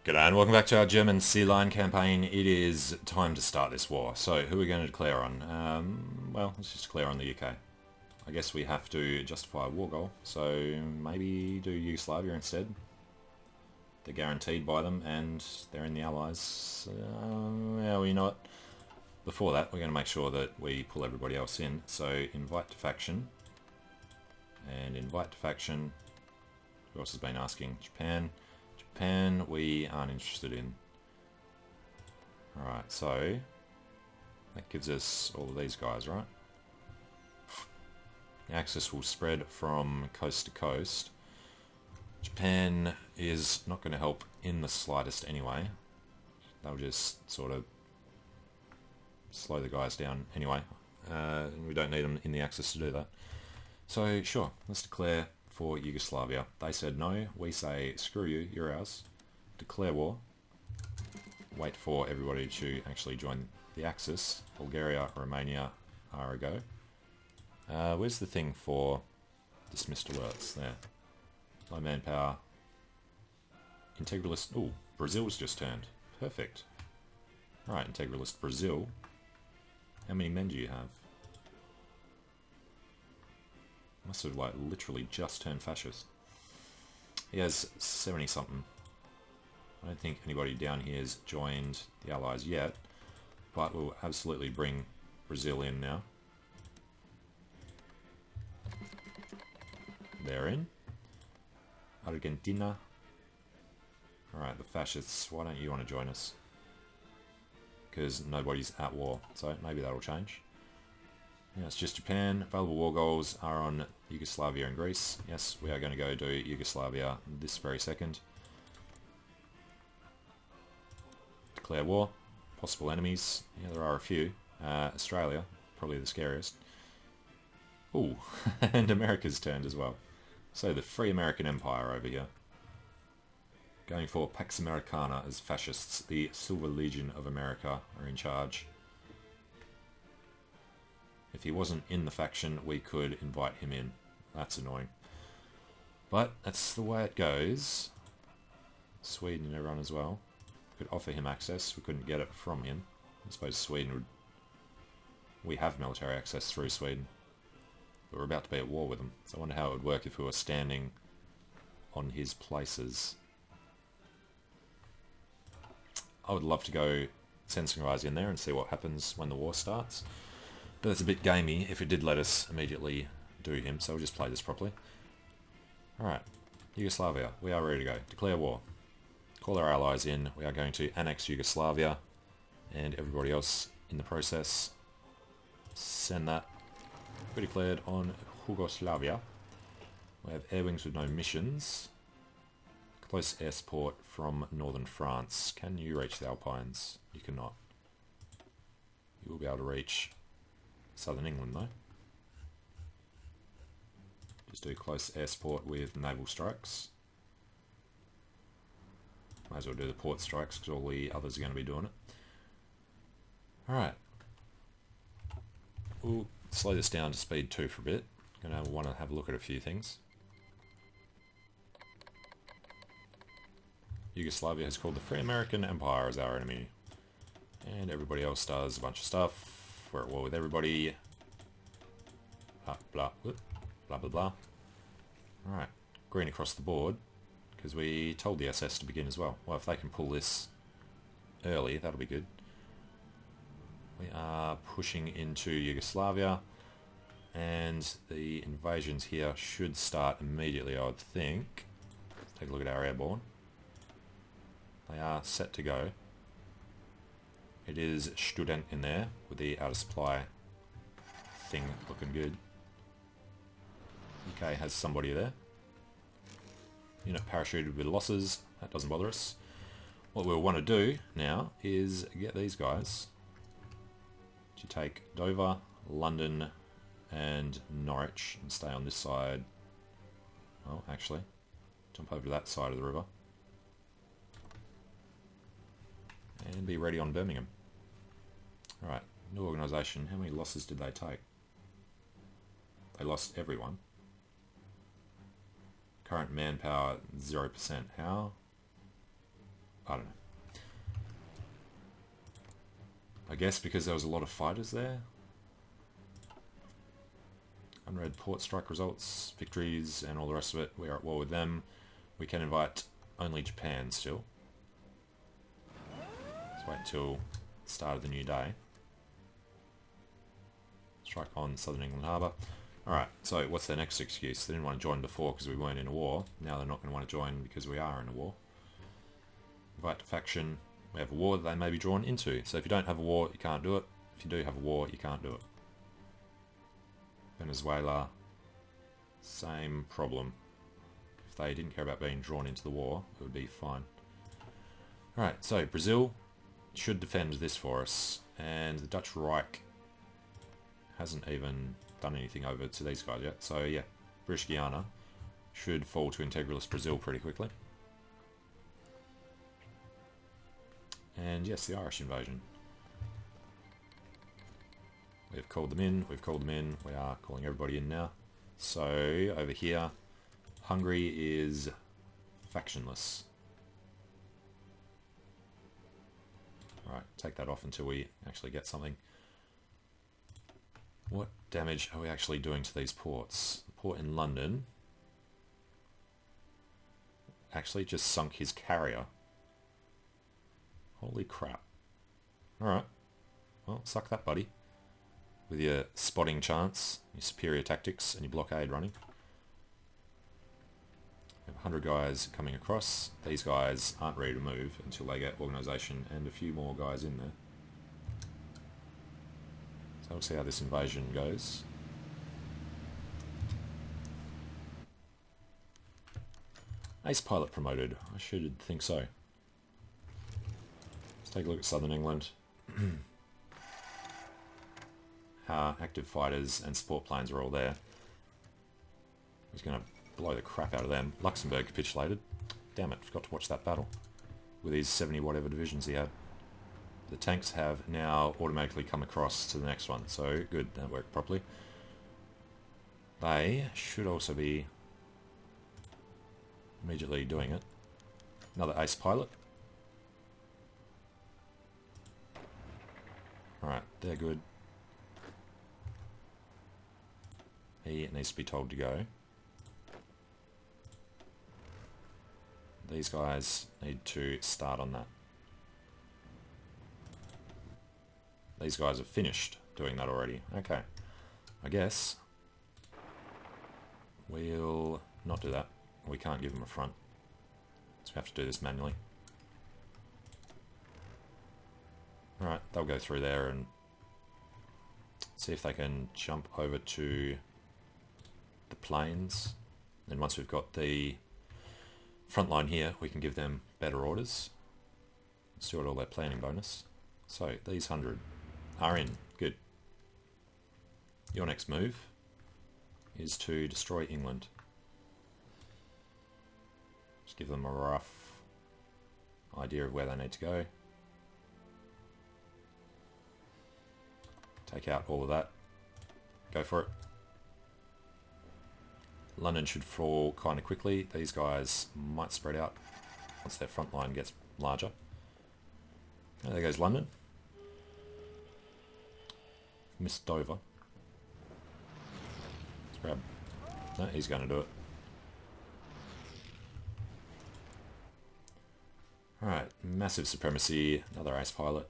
G'day and welcome back to our German Sea Lion campaign. It is time to start this war. So who are we going to declare on? Well, let's just declare on the UK. I guess we have to justify a war goal, so maybe do Yugoslavia instead. They're guaranteed by them and they're in the Allies. Yeah, well, you know what? Before that, we're going to make sure that we pull everybody else in. So invite to faction. And invite to faction. Who else has been asking? Japan. Japan we aren't interested in. Alright, so that gives us all of these guys, right? The axis will spread from coast to coast. Japan is not going to help in the slightest anyway. They'll just sort of slow the guys down anyway. We don't need them in the axis to do that. So sure, let's declare for Yugoslavia. They said no, we say screw you, you're ours. Declare war. Wait for everybody to actually join the Axis. Bulgaria, Romania are a go. Where's the thing for dismissed alerts? There. Low manpower. Integralist. Ooh, Brazil's just turned. Perfect. Alright, Integralist Brazil. How many men do you have? Must have like literally just turned fascist. He has 70 something. I don't think anybody down here has joined the Allies yet, but we'll absolutely bring Brazil in now. They're in. Argentina. Alright, the fascists, why don't you want to join us? Because nobody's at war, so maybe that'll change. Yeah, it's just Japan. Available war goals are on Yugoslavia and Greece. Yes, we are going to go do Yugoslavia this very second. Declare war. Possible enemies. Yeah, there are a few. Australia, probably the scariest. Ooh, and America's turned as well. So the Free American Empire over here. Going for Pax Americana as fascists. The Silver Legion of America are in charge. If he wasn't in the faction, we could invite him in. That's annoying. But that's the way it goes. Sweden and everyone as well. We could offer him access. We couldn't get it from him. I suppose Sweden would... We have military access through Sweden. But we're about to be at war with them. So I wonder how it would work if we were standing on his places. I would love to go send some guys in there and see what happens when the war starts. But it's a bit gamey if it did let us immediately do him, so we'll just play this properly. Alright, Yugoslavia, we are ready to go. Declare war. Call our allies in. We are going to annex Yugoslavia and everybody else in the process. Send that. We declared on Yugoslavia. We have air wings with no missions. Close air support from northern France. Can you reach the Alpines? You cannot. You will be able to reach southern England though. Just do close air support with naval strikes. Might as well do the port strikes because all the others are going to be doing it. Alright. We'll slow this down to speed 2 for a bit. Going to want to have a look at a few things. Yugoslavia has called the Free American Empire as our enemy. And everybody else does a bunch of stuff. We're at war with everybody. Blah, blah, blah, blah, blah. Alright, green across the board, because we told the SS to begin as well. Well, if they can pull this early, that'll be good. We are pushing into Yugoslavia, and the invasions here should start immediately, I would think. Let's take a look at our airborne. They are set to go. It is Student in there with the out of supply thing looking good. UK has somebody there. Unit parachuted with losses. That doesn't bother us. What we'll want to do now is get these guys to take Dover, London and Norwich and stay on this side. Oh, actually, jump over to that side of the river. And be ready on Birmingham. Alright, new organisation. How many losses did they take? They lost everyone. Current manpower 0%. How? I don't know. I guess because there was a lot of fighters there. Unread port strike results, victories, and all the rest of it. We are at war with them. We can invite only Japan still. Let's wait until the start of the new day. Strike on Southern England Harbour. Alright, so what's their next excuse? They didn't want to join before because we weren't in a war. Now they're not going to want to join because we are in a war. Invite to faction. We have a war that they may be drawn into. So if you don't have a war, you can't do it. If you do have a war, you can't do it. Venezuela, same problem. If they didn't care about being drawn into the war, it would be fine. Alright, so Brazil should defend this for us. And the Dutch Reich hasn't even done anything over to these guys yet. So yeah, British Guiana should fall to integralist Brazil pretty quickly. And yes, the Irish invasion. We've called them in, we've called them in, we are calling everybody in now. So, over here, Hungary is factionless. Alright, take that off until we actually get something. What damage are we actually doing to these ports? The port in London actually just sunk his carrier. Holy crap. Alright. Well, suck that, buddy. With your spotting chance, your superior tactics, and your blockade running. We have 100 guys coming across. These guys aren't ready to move until they get organisation and a few more guys in there. So we'll see how this invasion goes. Ace pilot promoted. I should think so. Let's take a look at Southern England. Our active fighters and support planes are all there. He's going to blow the crap out of them. Luxembourg capitulated. Damn it, forgot to watch that battle. With his 70 whatever divisions he had. The tanks have now automatically come across to the next one, so good, that worked properly. They should also be immediately doing it. Another ace pilot. Alright, they're good. He needs to be told to go. These guys need to start on that. These guys have finished doing that already. Okay. I guess we'll not do that. We can't give them a front. So we have to do this manually. Alright, they'll go through there and see if they can jump over to the plains. Then once we've got the front line here, we can give them better orders. Steward all their planning bonus. So these 100 are in. Good. Your next move is to destroy England. Just give them a rough idea of where they need to go. Take out all of that. Go for it. London should fall kind of quickly. These guys might spread out once their front line gets larger. There goes London. Missed Dover. Let's grab... No, he's going to do it. Alright, massive supremacy. Another ace pilot.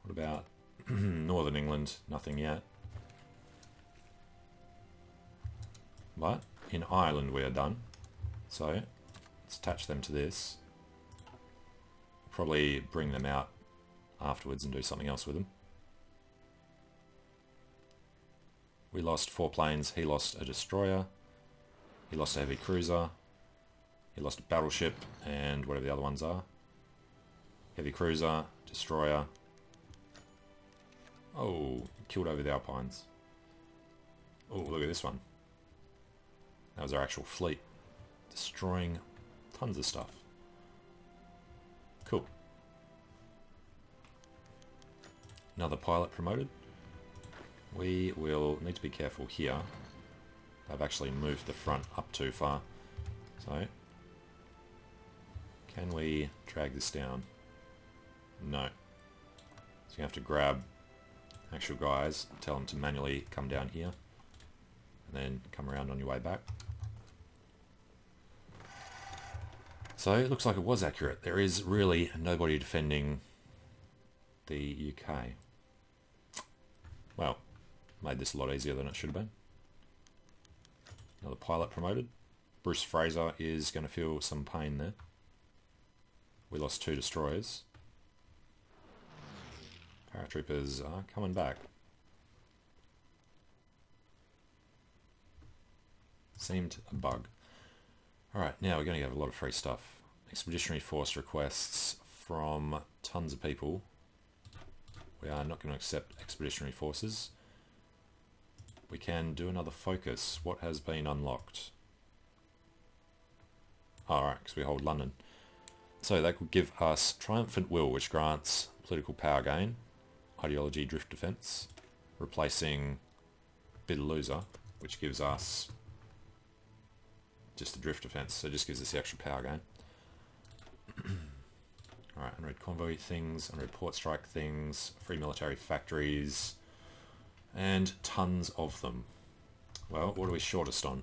What about Northern England? Nothing yet. But in Ireland we are done. So let's attach them to this. Probably bring them out afterwards and do something else with them. We lost 4 planes. He lost a destroyer. He lost a heavy cruiser. He lost a battleship and whatever the other ones are. Heavy cruiser, destroyer. Oh, killed over the Alpines. Oh, look at this one. That was our actual fleet. Destroying tons of stuff. Cool. Another pilot promoted. We will need to be careful here. They've actually moved the front up too far. So, Can we drag this down? No. So you have to grab actual guys, tell them to manually come down here, and then come around on your way back. So it looks like it was accurate. There is really nobody defending the UK. Well, made this a lot easier than it should have been. Another pilot promoted. Bruce Fraser is going to feel some pain there. We lost 2 destroyers. Paratroopers are coming back. Seemed a bug. Alright, now we're going to have a lot of free stuff. Expeditionary Force requests from tons of people. We are not going to accept expeditionary forces. We can do another focus. What has been unlocked? Alright, because we hold London. So that could give us Triumphant Will, which grants political power gain, ideology drift defense, replacing Bitter Loser, which gives us just the drift defense, so it just gives us the extra power gain. Alright, unread convoy things, unread port strike things, free military factories, and tons of them. Well, what are we shortest on?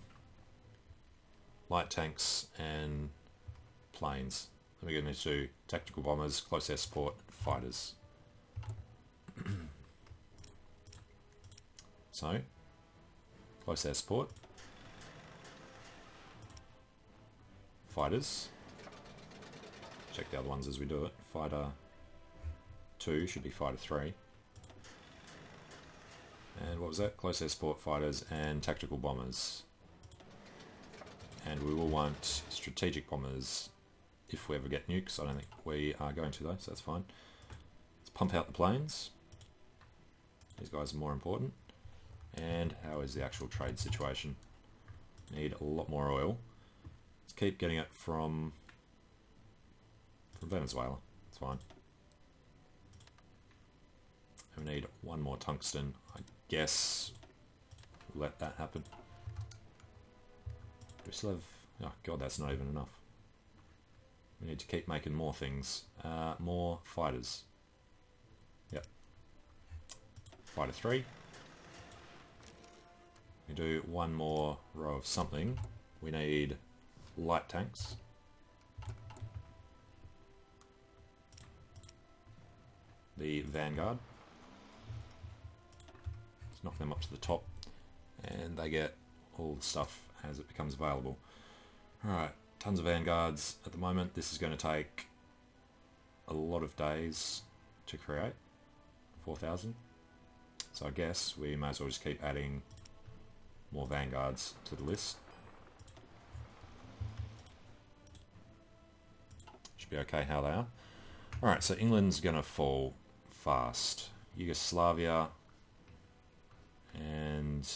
Light tanks and planes. Then we're going to do tactical bombers, close air support, fighters. So, close air support, fighters. Check the other ones as we do it. Fighter 2 should be Fighter 3. And what was that? Close air support fighters and tactical bombers. And we will want strategic bombers if we ever get nukes. I don't think we are going to though, so that's fine. Let's pump out the planes. These guys are more important. And how is the actual trade situation? Need a lot more oil. Let's keep getting it from Venezuela. It's fine. And we need one more tungsten. I guess we'll let that happen. Do we still have... Oh god, that's not even enough. We need to keep making more things. More fighters. Yep. Fighter 3. We do one more row of something. We need light tanks. The Vanguard. Let's knock them up to the top and they get all the stuff as it becomes available. Alright, tons of Vanguards at the moment. This is going to take a lot of days to create. 4,000. So I guess we may as well just keep adding more Vanguards to the list. Should be okay how they are. Alright, so England's going to fall fast. Yugoslavia and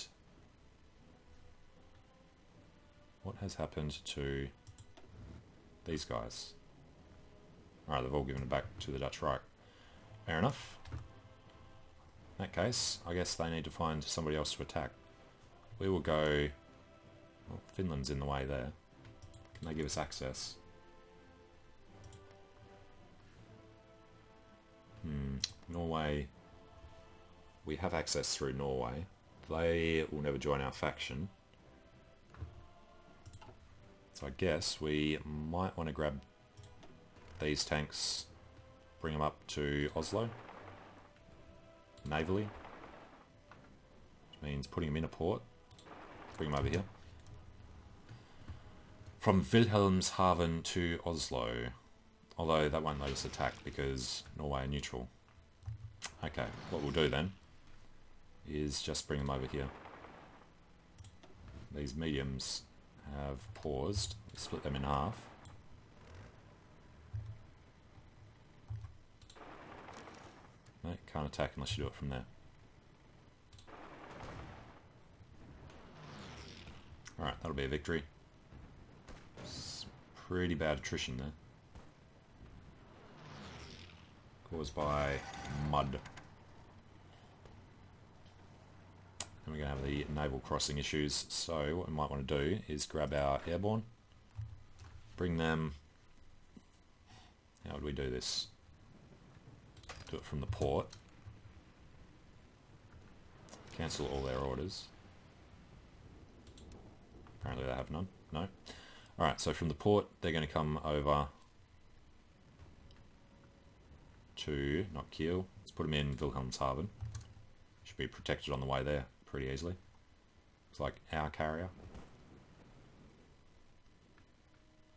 what has happened to these guys? Alright, they've all given it back to the Dutch Reich. Fair enough. In that case, I guess they need to find somebody else to attack. We will go... Well, Finland's in the way there. Can they give us access? Norway, we have access through Norway. They will never join our faction. So I guess we might want to grab these tanks, bring them up to Oslo, navally, which means putting them in a port, bring them over here. From Wilhelmshaven to Oslo, although that won't let us attack because Norway are neutral. Okay, what we'll do then is just bring them over here. These mediums have paused. Split them in half. No, can't attack unless you do it from there. Alright, that'll be a victory. Pretty bad attrition there. Caused by mud. And we're going to have the naval crossing issues, so what we might want to do is grab our airborne, bring them How would we do this? Do it from the port. Cancel all their orders. Apparently they have none. No. Alright, so from the port, they're going to come over to, not Kiel, let's put them in Wilhelmshaven. Should be protected on the way there pretty easily. Looks like our carrier.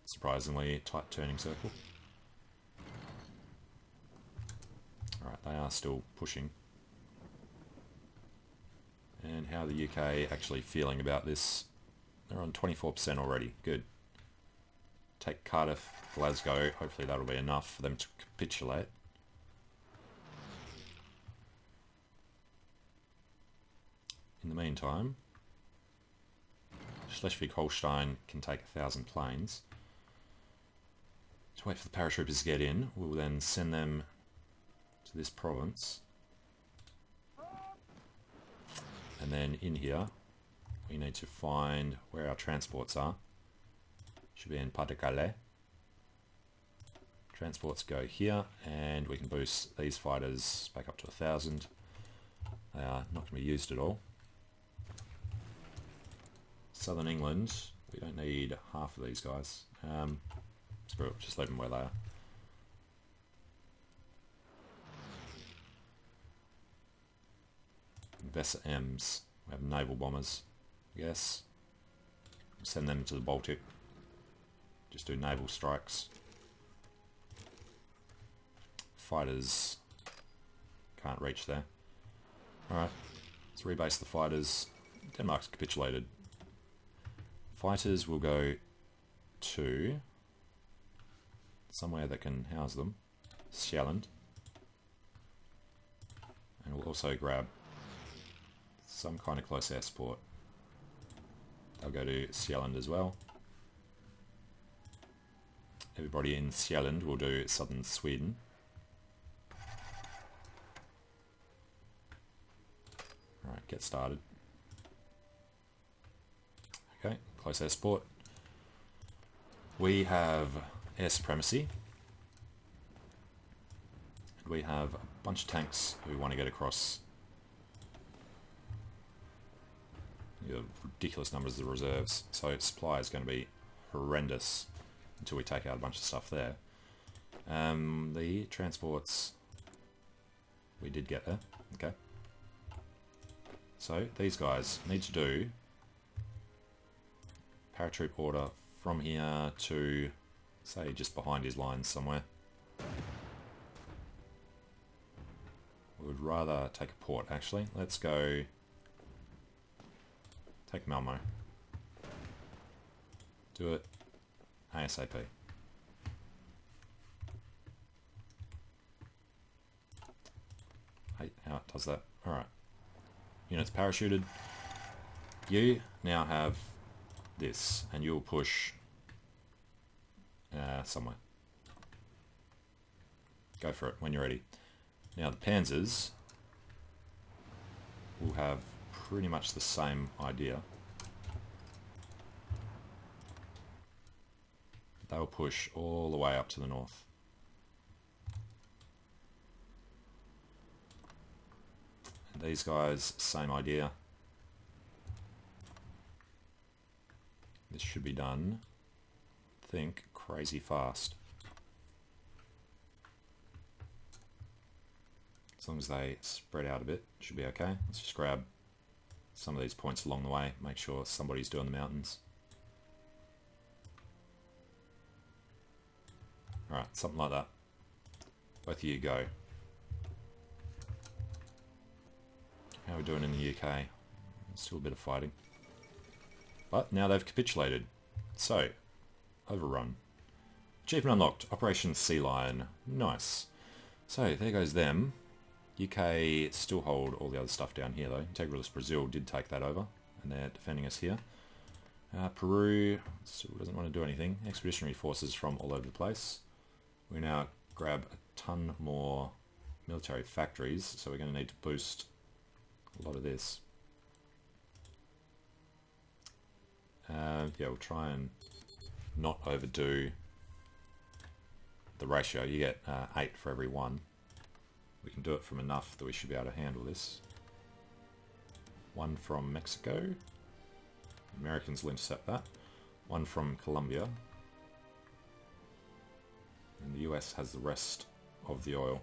Surprisingly tight turning circle. Alright, they are still pushing. And how are the UK actually feeling about this? They're on 24% already. Good. Take Cardiff, Glasgow. Hopefully that'll be enough for them to capitulate. In the meantime, Schleswig-Holstein can take 1,000 planes. Just wait for the paratroopers to get in. We'll then send them to this province. And then in here, we need to find where our transports are. Should be in Pas-de-Calais. Transports go here, and we can boost these fighters back up to 1,000. They are not going to be used at all. Southern England, we don't need half of these guys. Just leave them where they are. Vessel M's, we have naval bombers, I guess. Send them to the Baltic. Just do naval strikes. Fighters can't reach there. Alright, let's rebase the fighters. Denmark's capitulated. Fighters will go to somewhere that can house them. Sealions. And we'll also grab some kind of close air support. They'll go to Sealions as well. Everybody in Sealions will do southern Sweden. Alright, get started. Okay, close air support. We have air supremacy. And we have a bunch of tanks who want to get across. Ridiculous numbers of the reserves, so supply is going to be horrendous until we take out a bunch of stuff there. The transports, we did get there, okay. So these guys need to do paratroop order from here to, say, just behind his lines somewhere. We would rather take a port, actually. Let's go take Malmo. Do it ASAP. Hate how it does that. Alright. Units parachuted. You now have this, and you'll push somewhere. Go for it when you're ready. Now the Panzers will have pretty much the same idea. They will push all the way up to the north. And these guys, same idea. This should be done, I think, crazy fast. As long as they spread out a bit, should be okay. Let's just grab some of these points along the way, make sure somebody's doing the mountains. Alright, something like that. Both of you go. How are we doing in the UK? Still a bit of fighting. But now they've capitulated. So, overrun. Achievement unlocked. Operation Sea Lion. Nice. So, there goes them. UK still hold all the other stuff down here though. Integralist Brazil did take that over, and they're defending us here. Peru still doesn't want to do anything. Expeditionary forces from all over the place. We now grab a ton more military factories, so we're going to need to boost a lot of this. Yeah, we'll try and not overdo the ratio. You get 8 for every 1. We can do it from enough that we should be able to handle this. 1 from Mexico. Americans will intercept that. 1 from Colombia. And the US has the rest of the oil.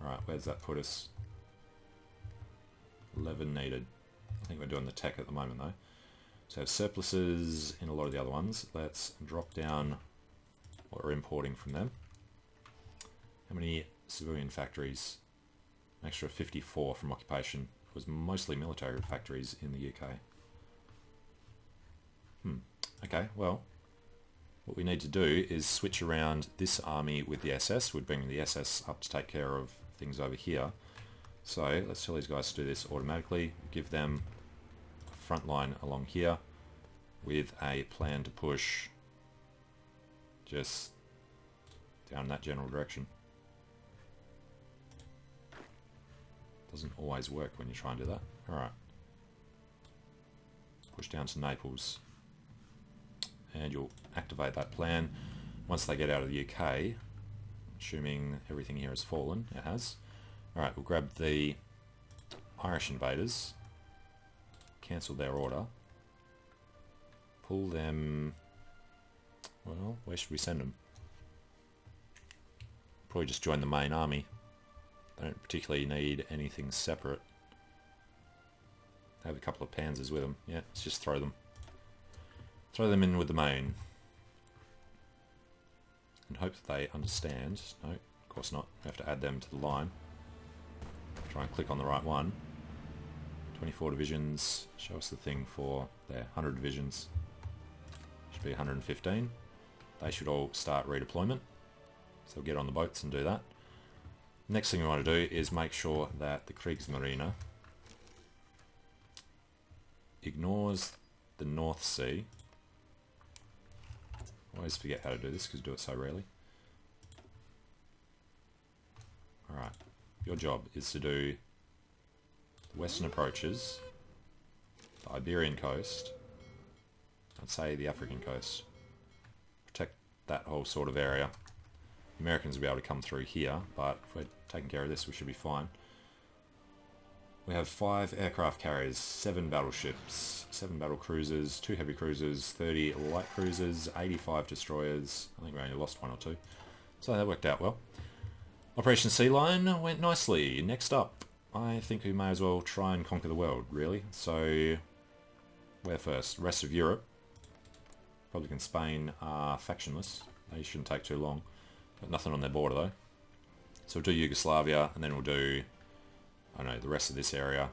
Alright, where's that put us? 11 needed. I think we're doing the tech at the moment though. So surpluses in a lot of the other ones. Let's drop down what we're importing from them. How many civilian factories? An extra 54 from occupation. It was mostly military factories in the UK. Okay, well, what we need to do is switch around this army with the SS. We'd bring the SS up to take care of things over here. So let's tell these guys to do this automatically. Give them a front line along here with a plan to push just down that general direction. Doesn't always work when you try and do that. Alright. Push down to Naples. And you'll activate that plan once they get out of the UK, assuming everything here has fallen. It has. Alright, we'll grab the Irish invaders, cancel their order, pull them... Well, where should we send them? Probably just join the main army. They don't particularly need anything separate. They have a couple of panzers with them. Yeah, let's just throw them. Throw them in with the main. And hope that they understand. No, of course not. We have to add them to the line. Try and click on the right one. 24 divisions. Show us the thing for their 100 divisions. Should be 115. They should all start redeployment. So we'll get on the boats and do that. Next thing we want to do is make sure that the Kriegsmarine ignores the North Sea. I always forget how to do this because we do it so rarely. Alright, your job is to do the western approaches, the Iberian coast, I'd say the African coast. Protect that whole sort of area. The Americans will be able to come through here, but if we're taking care of this, we should be fine. We have 5 aircraft carriers, 7 battleships, 7 battle cruisers, 2 heavy cruisers, 30 light cruisers, 85 destroyers. I think we only lost 1 or 2. So that worked out well. Operation Sea Lion went nicely. Next up, I think we may as well try and conquer the world, really. So, where first? Rest of Europe. Republic and Spain are factionless. They shouldn't take too long. Got nothing on their border though. So we'll do Yugoslavia, and then we'll do, I don't know, the rest of this area.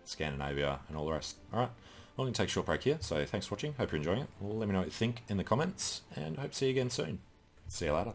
Scandinavia, and all the rest. Alright, well, I'm going to take a short break here, so thanks for watching. Hope you're enjoying it. Let me know what you think in the comments, and hope to see you again soon. See you later.